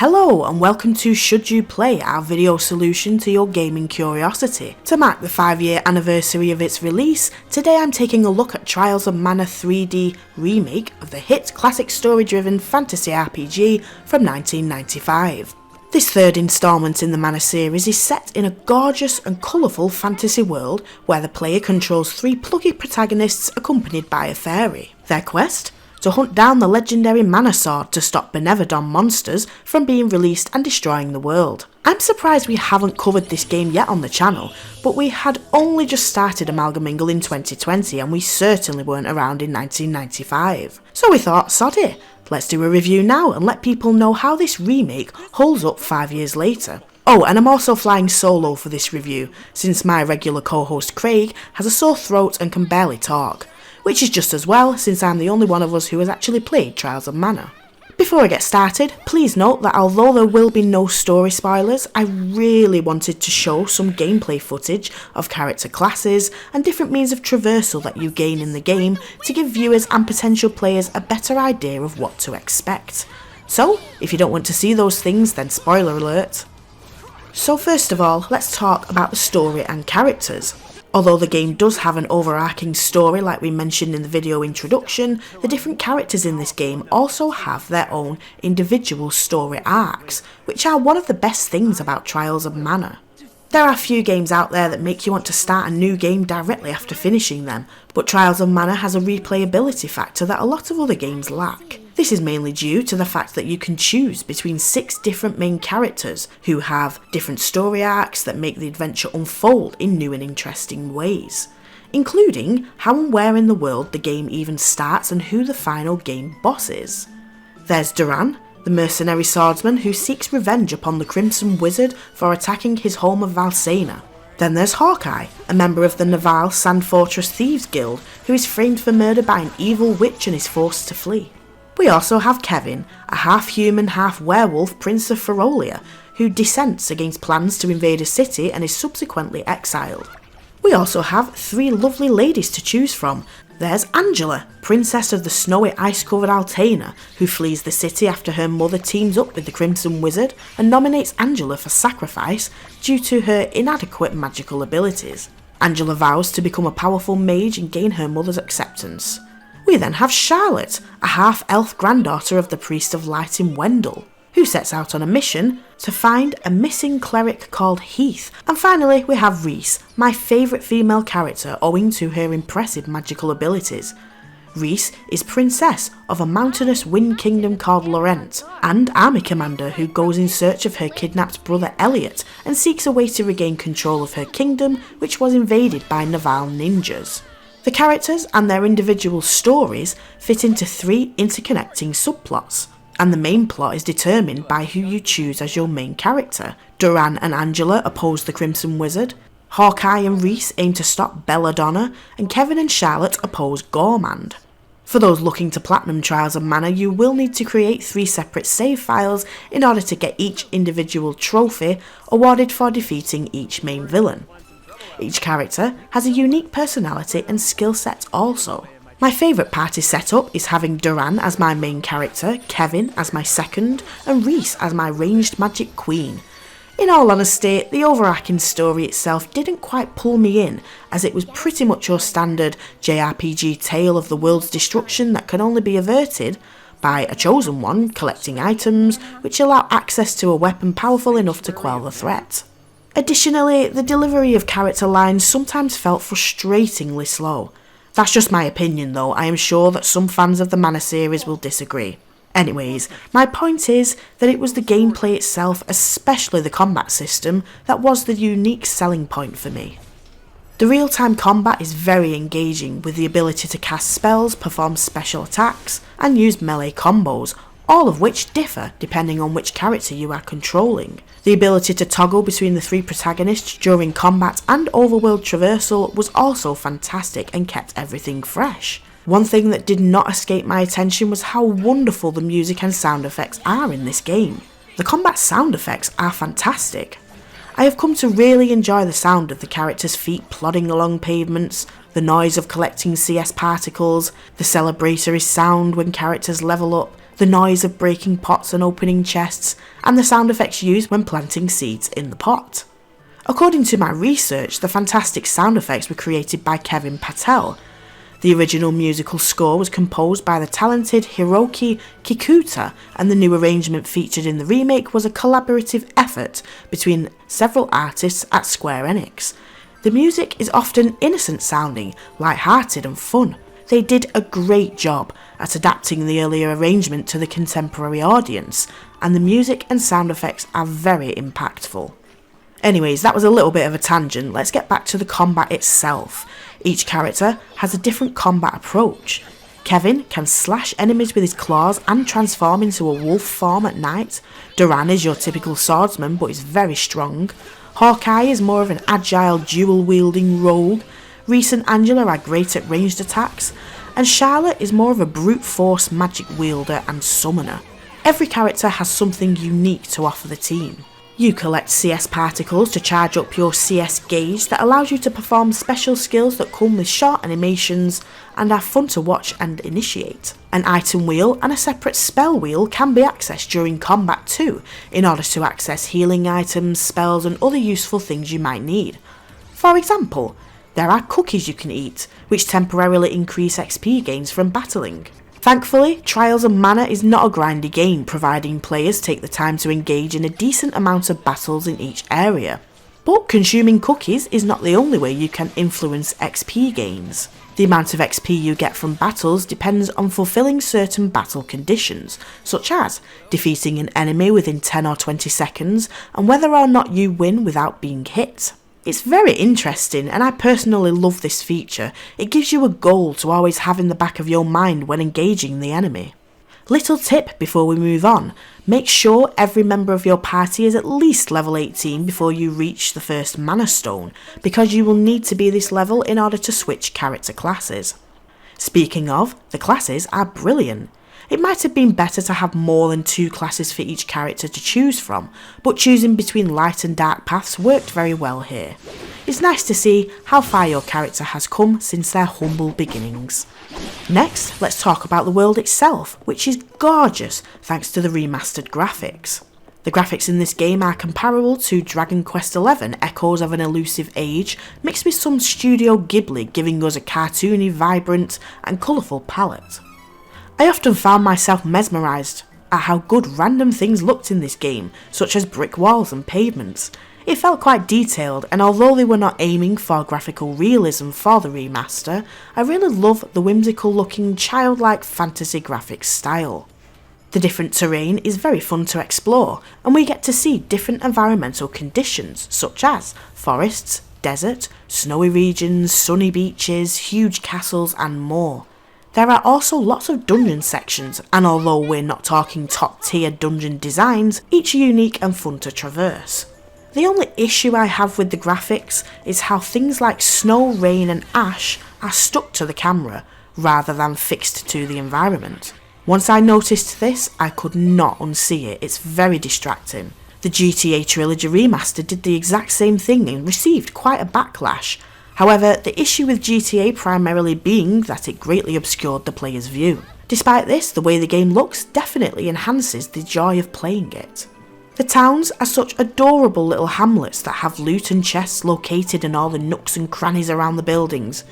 Hello and welcome to Should You Play, our video solution to your gaming curiosity. To mark the 5-year anniversary of its release, today I'm taking a look at Trials of Mana 3D remake of the hit classic story-driven fantasy RPG from 1995. This third instalment in the Mana series is set in a gorgeous and colourful fantasy world where the player controls 3 plucky protagonists accompanied by a fairy. Their quest? To hunt down the legendary Mana Sword to stop Benevodon monsters from being released and destroying the world. I'm surprised we haven't covered this game yet on the channel, but we had only just started Amalgamingle in 2020 and we certainly weren't around in 1995. So we thought, sod it, let's do a review now and let people know how this remake holds up 5 years later. Oh, and I'm also flying solo for this review, since my regular co-host Craig has a sore throat and can barely talk. Which is just as well, since I'm the only one of us who has actually played Trials of Mana. Before I get started, please note that although there will be no story spoilers, I really wanted to show some gameplay footage of character classes and different means of traversal that you gain in the game to give viewers and potential players a better idea of what to expect. So, if you don't want to see those things, then spoiler alert. So first of all, let's talk about the story and characters. Although the game does have an overarching story like we mentioned in the video introduction, the different characters in this game also have their own individual story arcs, which are one of the best things about Trials of Mana. There are a few games out there that make you want to start a new game directly after finishing them, but Trials of Mana has a replayability factor that a lot of other games lack. This is mainly due to the fact that you can choose between 6 different main characters who have different story arcs that make the adventure unfold in new and interesting ways, including how and where in the world the game even starts and who the final game boss is. There's Duran, the mercenary swordsman who seeks revenge upon the Crimson Wizard for attacking his home of Valsena. Then there's Hawkeye, a member of the Naval Sand Fortress Thieves Guild who is framed for murder by an evil witch and is forced to flee. We also have Kevin, a half-human, half-werewolf Prince of Ferolia, who dissents against plans to invade a city and is subsequently exiled. We also have 3 lovely ladies to choose from. There's Angela, Princess of the snowy ice-covered Altena, who flees the city after her mother teams up with the Crimson Wizard and nominates Angela for sacrifice due to her inadequate magical abilities. Angela vows to become a powerful mage and gain her mother's acceptance. We then have Charlotte, a half-elf granddaughter of the Priest of Light in Wendell, who sets out on a mission to find a missing cleric called Heath. And finally we have Reese, my favourite female character owing to her impressive magical abilities. Reese is princess of a mountainous wind kingdom called Laurent, and army commander who goes in search of her kidnapped brother Elliot and seeks a way to regain control of her kingdom, which was invaded by Naval ninjas. The characters and their individual stories fit into 3 interconnecting subplots, and the main plot is determined by who you choose as your main character. Duran and Angela oppose the Crimson Wizard, Hawkeye and Reese aim to stop Belladonna, and Kevin and Charlotte oppose Gormand. For those looking to platinum Trials of Mana, you will need to create 3 separate save files in order to get each individual trophy awarded for defeating each main villain. Each character has a unique personality and skill set also. My favourite party setup is having Duran as my main character, Kevin as my second, and Reese as my ranged magic queen. In all honesty, the overarching story itself didn't quite pull me in, as it was pretty much your standard JRPG tale of the world's destruction that can only be averted by a chosen one collecting items which allow access to a weapon powerful enough to quell the threat. Additionally, the delivery of character lines sometimes felt frustratingly slow. That's just my opinion though, I am sure that some fans of the Mana series will disagree. Anyways, my point is that it was the gameplay itself, especially the combat system, that was the unique selling point for me. The real-time combat is very engaging, with the ability to cast spells, perform special attacks, and use melee combos, all of which differ depending on which character you are controlling. The ability to toggle between the 3 protagonists during combat and overworld traversal was also fantastic and kept everything fresh. One thing that did not escape my attention was how wonderful the music and sound effects are in this game. The combat sound effects are fantastic. I have come to really enjoy the sound of the characters' feet plodding along pavements, the noise of collecting CS particles, the celebratory sound when characters level up, the noise of breaking pots and opening chests, and the sound effects used when planting seeds in the pot. According to my research, the fantastic sound effects were created by Kevin Patel. The original musical score was composed by the talented Hiroki Kikuta, and the new arrangement featured in the remake was a collaborative effort between several artists at Square Enix. The music is often innocent sounding, light-hearted and fun. They did a great job at adapting the earlier arrangement to the contemporary audience, and the music and sound effects are very impactful. Anyways, that was a little bit of a tangent. Let's get back to the combat itself. Each character has a different combat approach. Kevin can slash enemies with his claws and transform into a wolf form at night. Duran is your typical swordsman but is very strong. Hawkeye is more of an agile dual-wielding rogue. Reese and Angela are great at ranged attacks. And Charlotte is more of a brute force magic wielder and summoner. Every character has something unique to offer the team. You collect CS particles to charge up your CS gauge that allows you to perform special skills that come with short animations and are fun to watch and initiate. An item wheel and a separate spell wheel can be accessed during combat too, in order to access healing items, spells and other useful things you might need. For example, there are cookies you can eat, which temporarily increase XP gains from battling. Thankfully, Trials of Mana is not a grindy game, providing players take the time to engage in a decent amount of battles in each area. But consuming cookies is not the only way you can influence XP gains. The amount of XP you get from battles depends on fulfilling certain battle conditions, such as defeating an enemy within 10 or 20 seconds and whether or not you win without being hit. It's very interesting and I personally love this feature. It gives you a goal to always have in the back of your mind when engaging the enemy. Little tip before we move on, make sure every member of your party is at least level 18 before you reach the first Mana Stone, because you will need to be this level in order to switch character classes. Speaking of, the classes are brilliant. It might have been better to have more than 2 classes for each character to choose from, but choosing between light and dark paths worked very well here. It's nice to see how far your character has come since their humble beginnings. Next, let's talk about the world itself, which is gorgeous thanks to the remastered graphics. The graphics in this game are comparable to Dragon Quest XI Echoes of an Elusive Age, mixed with some Studio Ghibli giving us a cartoony, vibrant and colourful palette. I often found myself mesmerised at how good random things looked in this game, such as brick walls and pavements. It felt quite detailed, and although they were not aiming for graphical realism for the remaster, I really love the whimsical looking childlike fantasy graphics style. The different terrain is very fun to explore, and we get to see different environmental conditions such as forests, desert, snowy regions, sunny beaches, huge castles and more. There are also lots of dungeon sections, and although we're not talking top tier dungeon designs, each are unique and fun to traverse. The only issue I have with the graphics is how things like snow, rain and ash are stuck to the camera rather than fixed to the environment. Once I noticed this, I could not unsee it. It's very distracting. The GTA Trilogy Remaster did the exact same thing and received quite a backlash. However, the issue with GTA primarily being that it greatly obscured the player's view. Despite this, the way the game looks definitely enhances the joy of playing it. The towns are such adorable little hamlets that have loot and chests located in all the nooks and crannies around the buildings.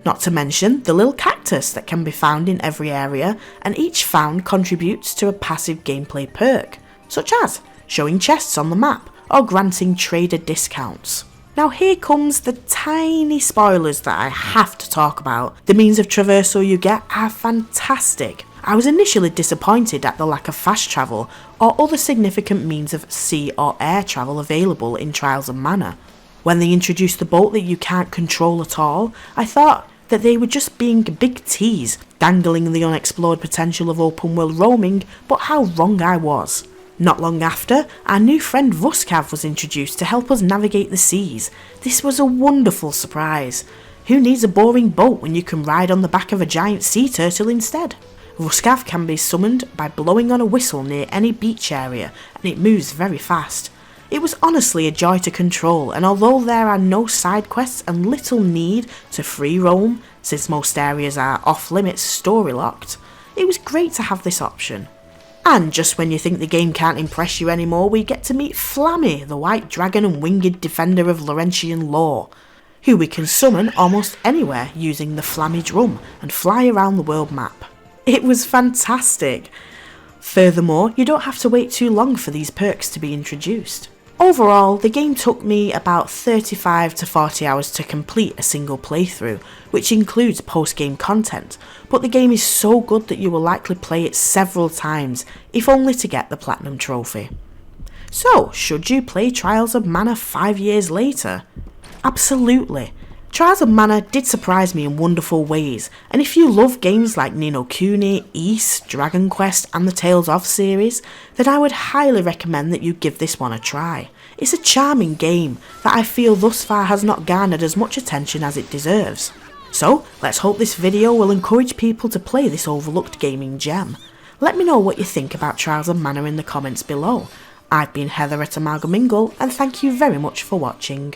Not to mention the little cactus that can be found in every area, and each found contributes to a passive gameplay perk, such as showing chests on the map or granting trader discounts. Now here comes the tiny spoilers that I have to talk about. The means of traversal you get are fantastic. I was initially disappointed at the lack of fast travel or other significant means of sea or air travel available in Trials of Mana. When they introduced the boat that you can't control at all, I thought that they were just being a big tease, dangling the unexplored potential of open world roaming, but how wrong I was. Not long after, our new friend Vuskav was introduced to help us navigate the seas. This was a wonderful surprise. Who needs a boring boat when you can ride on the back of a giant sea turtle instead? Vuskav can be summoned by blowing on a whistle near any beach area, and it moves very fast. It was honestly a joy to control, and although there are no side quests and little need to free roam, since most areas are off limits story locked, it was great to have this option. And just when you think the game can't impress you anymore, we get to meet Flammy, the white dragon and winged defender of Laurentian lore, who we can summon almost anywhere using the Flammy drum and fly around the world map. It was fantastic! Furthermore, you don't have to wait too long for these perks to be introduced. Overall, the game took me about 35 to 40 hours to complete a single playthrough, which includes post-game content, but the game is so good that you will likely play it several times, if only to get the Platinum Trophy. So, should you play Trials of Mana 5 years later? Absolutely! Trials of Mana did surprise me in wonderful ways, and if you love games like Ni no Kuni, Ys, Dragon Quest and the Tales of series, then I would highly recommend that you give this one a try. It's a charming game that I feel thus far has not garnered as much attention as it deserves. So, let's hope this video will encourage people to play this overlooked gaming gem. Let me know what you think about Trials of Mana in the comments below. I've been Heather at Amalgamingle, and thank you very much for watching.